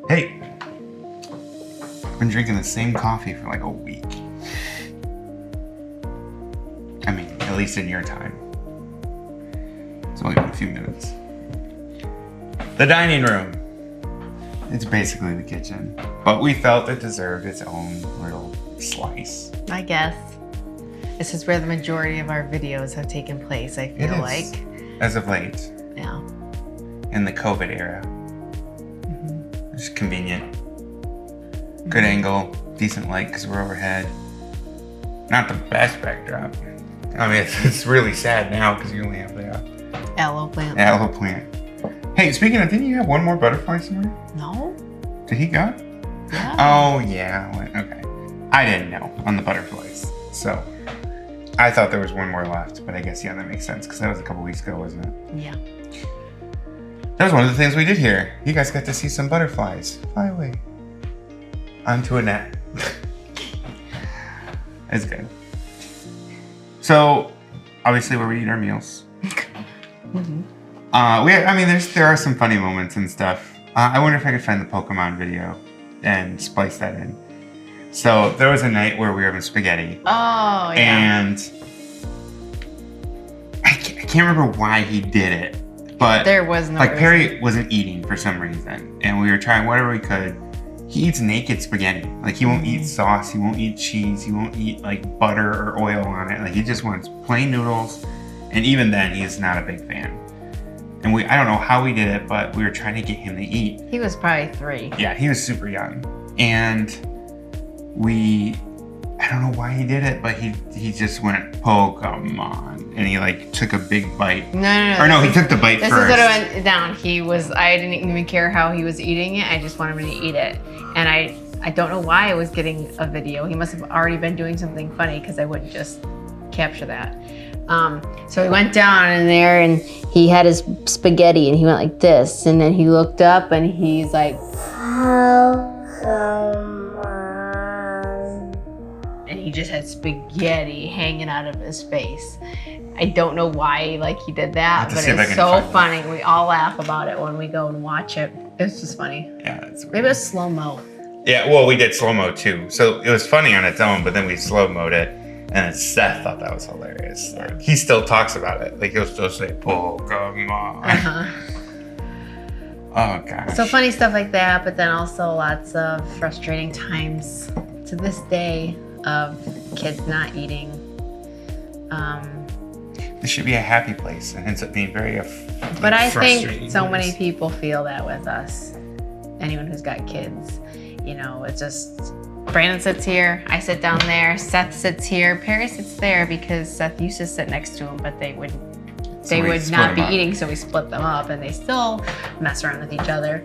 Hey, I've been drinking the same coffee for like a week. I mean, at least in your time. It's only been a few minutes. The dining room. It's basically the kitchen, but we felt it deserved its own little slice. I guess. This is where the majority of our videos have taken place, I feel like. As of late. Yeah. In the COVID era. It's convenient. Good angle, decent light because we're overhead. Not the best backdrop. I mean, it's really sad now because you only have the aloe plant. Aloe plant. Hey, speaking of, didn't you have one more butterfly somewhere? No. Did he go? Yeah. Oh, yeah. Okay. I didn't know on the butterflies. So I thought there was one more left, but I guess, yeah, that makes sense because that was a couple weeks ago, wasn't it? Yeah. That was one of the things we did here. You guys got to see some butterflies fly away onto a net. It's good. So, obviously, where we eat our meals. There are some funny moments and stuff. I wonder if I could find the Pokemon video and splice that in. So, there was a night where we were having spaghetti. Oh, yeah. And I can't remember why he did it, but there was no reason. Perry wasn't eating for some reason, and we were trying whatever we could. He eats naked spaghetti. Like, he won't eat sauce, he won't eat cheese, he won't eat like butter or oil on it. Like, he just wants plain noodles, and even then, he's not a big fan. And I don't know how we did it, but we were trying to get him to eat. He was probably 3. Yeah, he was super young. And I don't know why he did it, but he just went, Pokemon. And he like took a big bite. No. Or no, he took the bite first. This is what it went down. I didn't even care how he was eating it. I just wanted him to eat it. And I don't know why I was getting a video. He must have already been doing something funny because I wouldn't just capture that. So he went down in there and he had his spaghetti and he went like this. And then he looked up and he's like, and he just had spaghetti hanging out of his face. I don't know why he did that, but it's so funny. We all laugh about it when we go and watch it. It's just funny. Yeah, it's weird. Maybe it was slow-mo. Yeah, well, we did slow-mo too. So it was funny on its own, but then we slow-mo'd it. And Seth thought that was hilarious. Like, he still talks about it. Like, he'll still say, Pokemon. Oh, gosh. So funny stuff like that, but then also lots of frustrating times to this day of kids not eating. This should be a happy place and ends up being very But I think so many people feel that with us. Anyone who's got kids. You know, it's just, Brandon sits here, I sit down there, Seth sits here, Perry sits there because Seth used to sit next to him, but they would not be eating, so we split them up and they still mess around with each other.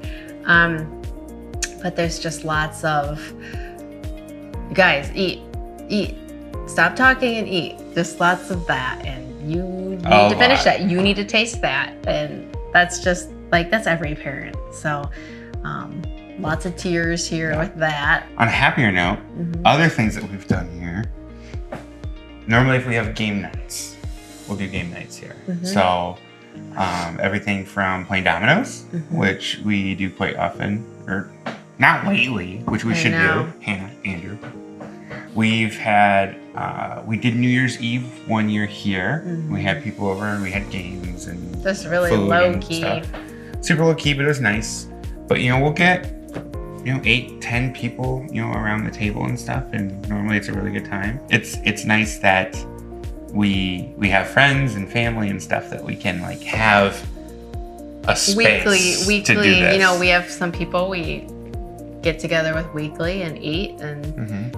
But there's just lots of, guys, eat, stop talking and eat. Just lots of that, and you need to finish that. You need to taste that, and that's just that's every parent. So lots of tears here with that. On a happier note, other things that we've done here. Normally, if we have game nights, we'll do game nights here. So everything from playing dominoes, which we do quite often, or not lately, which we should do. Hannah, Andrew. We've had, we did New Year's Eve one year here. We had people over and we had games and just really low key. Super low key, but it was nice. But we'll get 8-10 people around the table and stuff, and normally it's a really good time. It's nice that we have friends and family and stuff that we can have a space weekly to do this. We have some people we get together with weekly and eat, and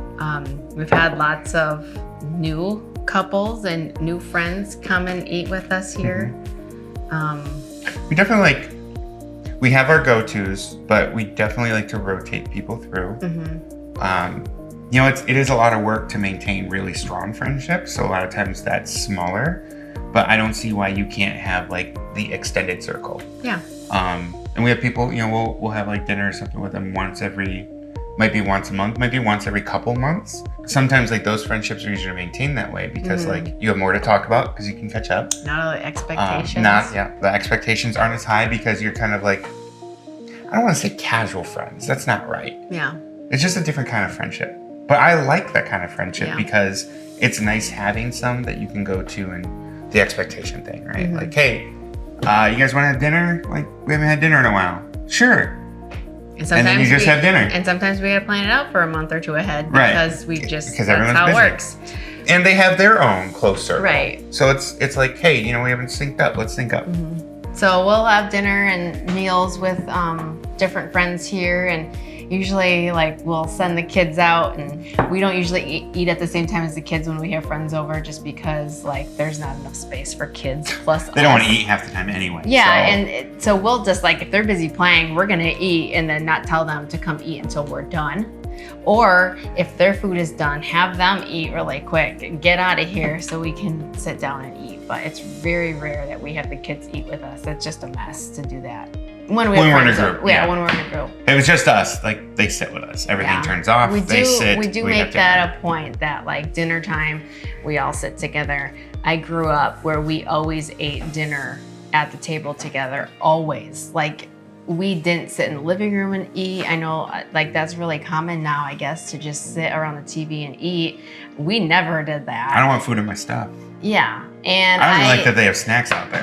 we've had lots of new couples and new friends come and eat with us here. We definitely we have our go-tos, but we definitely like to rotate people through. It is a lot of work to maintain really strong friendships, so a lot of times that's smaller, but I don't see why you can't have the extended circle. Yeah. And we have people, we'll have dinner or something with them might be once a month, maybe once every couple months. Sometimes those friendships are easier to maintain that way because you have more to talk about because you can catch up. Not all the expectations. The expectations aren't as high because you're kind of I don't want to say casual friends. That's not right. Yeah. It's just a different kind of friendship. But I like that kind of friendship because it's nice having some that you can go to and the expectation thing, right? Like, hey, you guys want to have dinner? Like, we haven't had dinner in a while. Sure. And then you just have dinner. And sometimes we got to plan it out for a month or two ahead because that's how it works. And they have their own close circle. Right. So it's like, hey, we haven't synced up. Let's sync up. So we'll have dinner and meals with different friends here, and usually we'll send the kids out, and we don't usually eat at the same time as the kids when we have friends over, just because there's not enough space for kids plus they don't want to eat half the time anyway. Yeah, and so we'll just if they're busy playing, we're gonna eat and then not tell them to come eat until we're done. Or if their food is done, have them eat really quick and get out of here so we can sit down and eat. But it's very rare that we have the kids eat with us. It's just a mess to do that. When we're in a group. Yeah, when we're in a group. It was just us. They sit with us. Everything turns off. They sit. We do make that a point that dinner time, we all sit together. I grew up where we always ate dinner at the table together, always. We didn't sit in the living room and eat. I know that's really common now, I guess, to just sit around the TV and eat. We never did that. I don't want food in my stuff. Yeah. And I don't even like that they have snacks out there.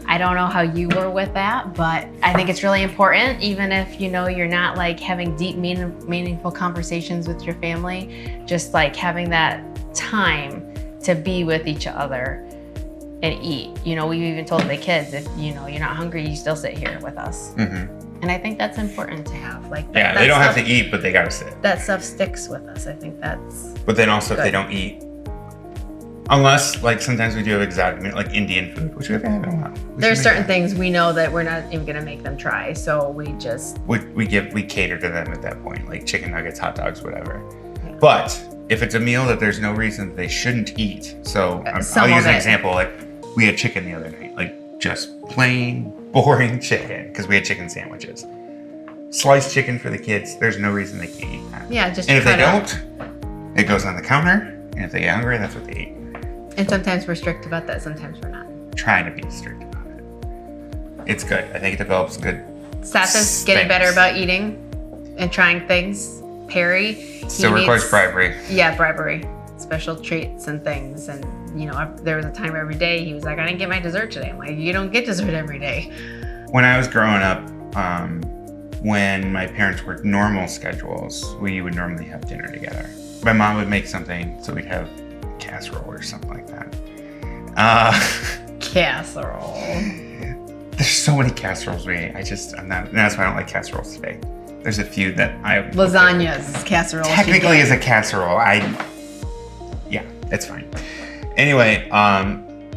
I don't know how you were with that, but I think it's really important, even if you're not having deep, meaningful conversations with your family, just having that time to be with each other and eat. We've even told the kids, if you're not hungry, you still sit here with us. And I think that's important to have. They don't have to eat, but they gotta sit. That stuff sticks with us. I think that's. But then also, if they don't eat, unless sometimes we do have exotic meat, like Indian food, which we haven't had in a while. There's certain things we know that we're not even gonna make them try, so we just we cater to them at that point, like chicken nuggets, hot dogs, whatever. Yeah. But if it's a meal that there's no reason that they shouldn't eat, so I'll use an example. We had chicken the other night, just plain boring chicken, because we had chicken sandwiches. Sliced chicken for the kids. There's no reason they can't eat that. Yeah, just. And if they don't, it goes on the counter, and if they get hungry, that's what they eat. And sometimes we're strict about that, sometimes we're not. Trying to be strict about it. It's good. I think it develops good. Seth is getting better about eating and trying things. Perry. Still requires bribery. Yeah, bribery. Special treats and things. And, there was a time every day he was like, I didn't get my dessert today. I'm like, you don't get dessert every day. When I was growing up, when my parents worked normal schedules, we would normally have dinner together. My mom would make something, so we'd have casserole or something like that. Casserole. There's so many casseroles we ate. That's why I don't like casseroles today. There's a few that lasagnas is casserole. Technically is a casserole. Yeah, it's fine. Anyway,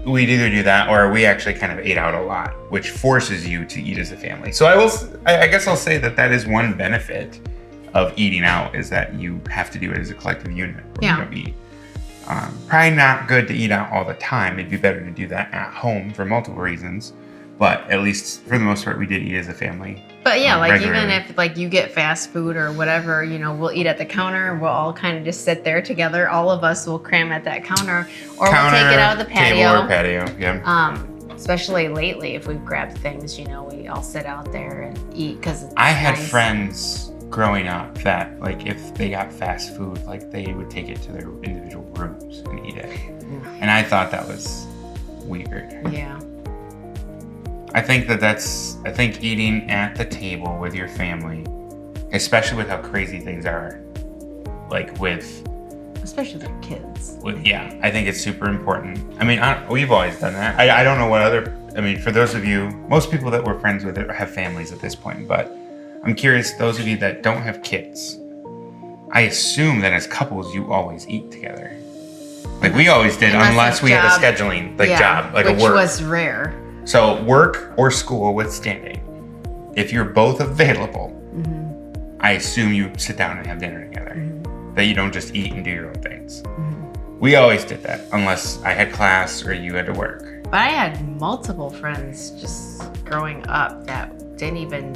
we'd either do that or we actually kind of ate out a lot, which forces you to eat as a family. So I guess I'll say that is one benefit of eating out, is that you have to do it as a collective unit. You don't eat. Probably not good to eat out all the time. It'd be better to do that at home for multiple reasons. But at least for the most part, we did eat as a family. But yeah, even if you get fast food or whatever, we'll eat at the counter. We'll all kind of just sit there together. All of us will cram at that counter, or we'll take it out of the patio. Table or patio, yeah. Especially lately, if we've grabbed things, we all sit out there and eat because I had friends growing up that if they got fast food, they would take it to their individual rooms and eat it. And I thought that was weird. Yeah. I think eating at the table with your family, especially with how crazy things are, especially with kids. I think it's super important. I mean, we've always done that. I don't know what for those of you, most people that we're friends with have families at this point, but I'm curious, those of you that don't have kids, I assume that as couples, you always eat together. We always did, unless we had a scheduling job, a work. Which was rare. So work or school withstanding, if you're both available, I assume you sit down and have dinner together. That you don't just eat and do your own things. We always did that, unless I had class or you had to work. But I had multiple friends just growing up that didn't even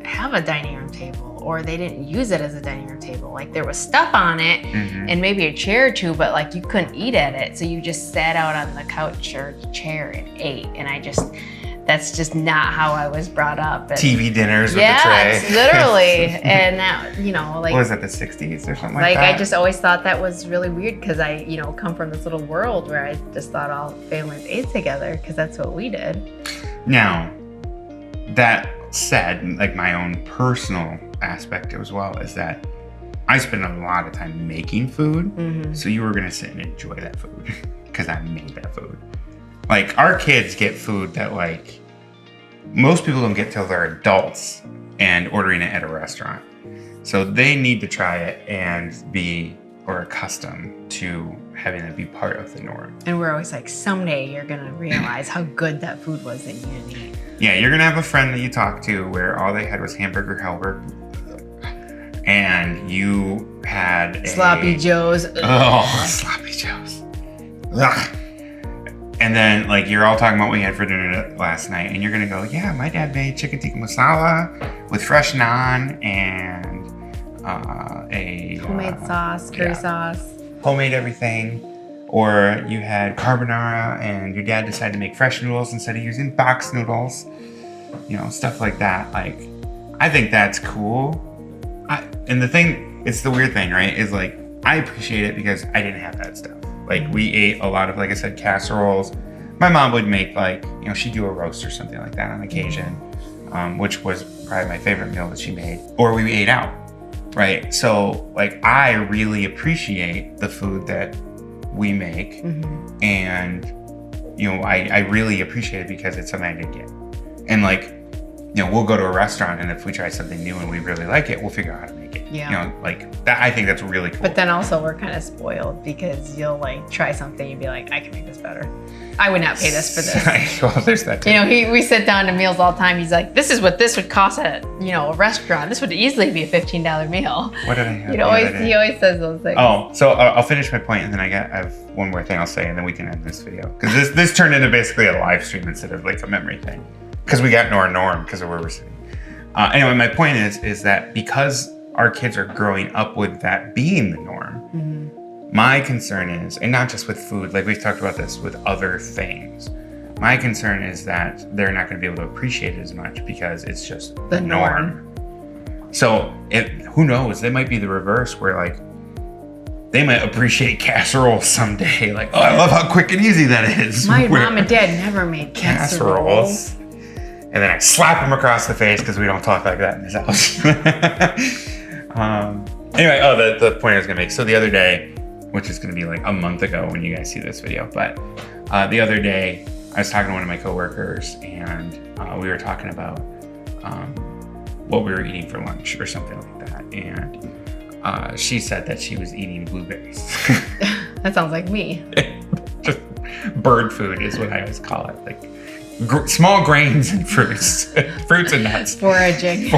have a dining room table, or they didn't use it as a dining room table. There was stuff on it and maybe a chair or two, but you couldn't eat at it. So you just sat out on the couch or chair and ate. And that's just not how I was brought up. And, TV dinners with the tray. Yeah, literally. And that, like... What was that, the 60s or something like that? I just always thought that was really weird because I, come from this little world where I just thought all families ate together because that's what we did. Now, that said, like my own personal aspect as well is that I spend a lot of time making food, so you were gonna sit and enjoy that food because I made that food. Like our kids get food that like most people don't get till they're adults and ordering it at a restaurant. So they need to try it and be or accustomed to having it be part of the norm. And we're always like, someday you're gonna realize how good that food was that you didn't eat. Yeah, you're gonna have a friend that you talk to where all they had was hamburger helper, and you had Sloppy Joes. Oh, Sloppy Joes. Ugh. And then, like, you're all talking about what you had for dinner last night, and you're gonna go, yeah, my dad made chicken tikka masala with fresh naan and a homemade sauce, curry sauce. Homemade everything. Or you had carbonara, and your dad decided to make fresh noodles instead of using box noodles. Stuff like that. Like, I think that's cool. And the thing, it's the weird thing, right? Is like, I appreciate it because I didn't have that stuff. Like we ate a lot of, like I said, casseroles. My mom would make like, she'd do a roast or something like that on occasion, which was probably my favorite meal that she made. Or we ate out, right? So like, I really appreciate the food that we make. And, I really appreciate it because it's something I didn't get. And like, we'll go to a restaurant and if we try something new and we really like it, we'll figure out how to make it. Yeah. Like that, I think that's really cool. But then also we're kind of spoiled because you'll like try something and be like, I can make this better. I would not pay this for this. Well, there's that too. We sit down to meals all the time. He's like, this is what this would cost at, a restaurant. This would easily be a $15 meal. What did I have? He always says those things. Oh, so I'll finish my point and then I have one more thing I'll say and then we can end this video. Because this turned into basically a live stream instead of like a memory thing. Because we got into our norm because of where we're sitting. Anyway, my point is that because our kids are growing up with that being the norm, my concern is, and not just with food, like we've talked about this with other things, my concern is that they're not going to be able to appreciate it as much because it's just the norm. So who knows, they might be the reverse where like, they might appreciate casserole someday. Like, oh, I love how quick and easy that is. My mom and dad never made casseroles. And then I slap him across the face because we don't talk like that in this house. Anyway, the point I was gonna make. So the other day, which is gonna be like a month ago when you guys see this video, but the other day I was talking to one of my coworkers and we were talking about what we were eating for lunch or something like that. And she said that she was eating blueberries. That sounds like me. Just bird food is what I always call it. Like, small grains and fruits, fruits and nuts. Foraging.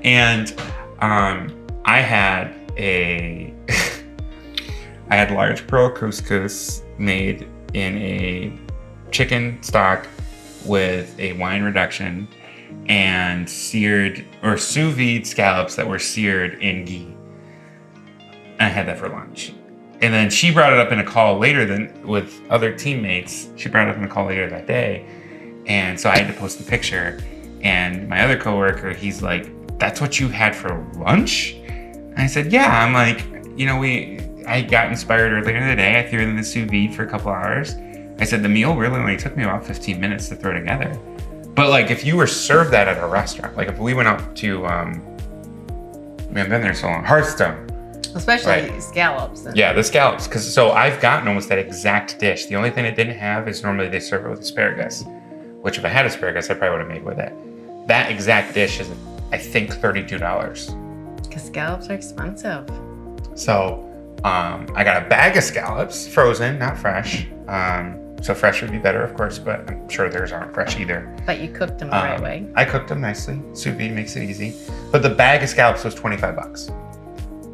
And I had large pearl couscous made in a chicken stock with a wine reduction and seared or sous vide scallops that were seared in ghee. I had that for lunch. And then she brought it up in a call later with other teammates. She brought it up in a call later that day. And so I had to post the picture. And my other coworker, he's like, that's what you had for lunch? And I said, yeah. I'm like, I got inspired earlier in the day. I threw it in the sous vide for a couple hours. I said, the meal really only took me about 15 minutes to throw together. But like, if you were served that at a restaurant, like if we went out to, we haven't been there so long, Hearthstone. Especially scallops. Yeah, the scallops. So I've gotten almost that exact dish. The only thing it didn't have is normally they serve it with asparagus, which if I had asparagus, I probably would have made with it. That exact dish is, I think, $32. Because scallops are expensive. So I got a bag of scallops, frozen, not fresh. So fresh would be better, of course, but I'm sure theirs aren't fresh either. But you cooked them the right way. I cooked them nicely. Sous vide makes it easy. But the bag of scallops was $25.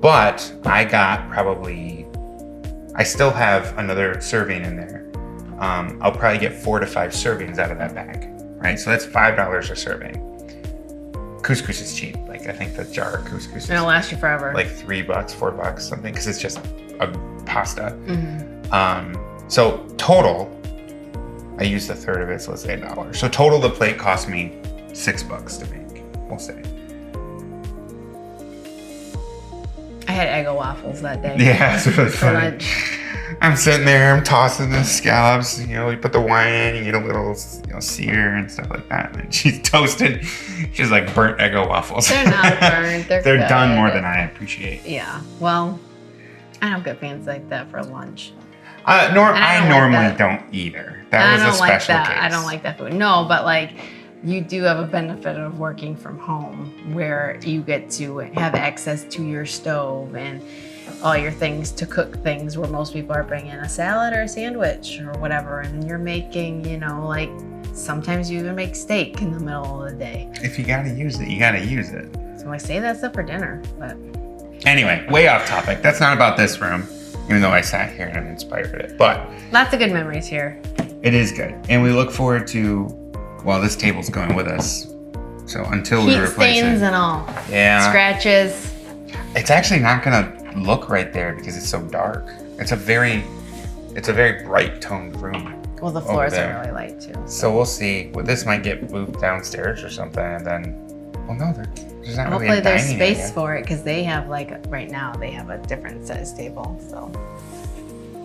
But I got I still have another serving in there. I'll probably get 4 to 5 servings out of that bag, right? So that's $5 a serving. Couscous is cheap. Like I think the jar of couscous is it'll last you forever. Like $3, $4, something, because it's just a pasta. So total, I used a third of it, so let's say $1. So total the plate cost me $6 to make, we'll say. I had Eggo waffles that day. Yeah, it's really for funny. lunch. I'm sitting there, I'm tossing the scallops, you know, you put the wine in, you get a little, you know, sear and stuff like that. And then she's toasted. She's like burnt Eggo waffles. They're not burnt. They're They're good. done more than I appreciate. Yeah. Well, I don't get things like that for lunch. I don't normally like that. don't either. That was a special case. I don't like that food. No, but like you do have a benefit of working from home where you get to have access to your stove and all your things to cook things, where most people are bringing a salad or a sandwich or whatever, and you're making, you know, like sometimes you even make steak in the middle of the day. If you gotta use it, you gotta use it. So I say that stuff for dinner, but anyway, way off topic. That's not about this room, even though I sat here and inspired it. But lots of good memories here. it is good, and we look forward to. Well, this table's going with us, so until we Heat replace stains it. and all. Yeah. Scratches. It's actually not gonna look right there because it's so dark. It's a very bright toned room. Well, the floors there. are really light too. So we'll see. Well, this might get moved downstairs or something, and then, well, no, there's not really Hopefully a there's dining space area. for it, because they have like right now they have a different size table. So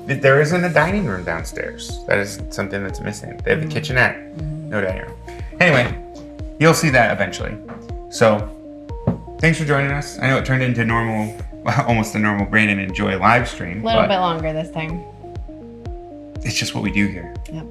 There isn't a dining room downstairs. That is something that's missing. They have the kitchenette, no dining room. Anyway, you'll see that eventually. So, thanks for joining us. I know it turned into almost a normal Brandon and Joy live stream. a little but bit longer this time. it's just what we do here. Yep.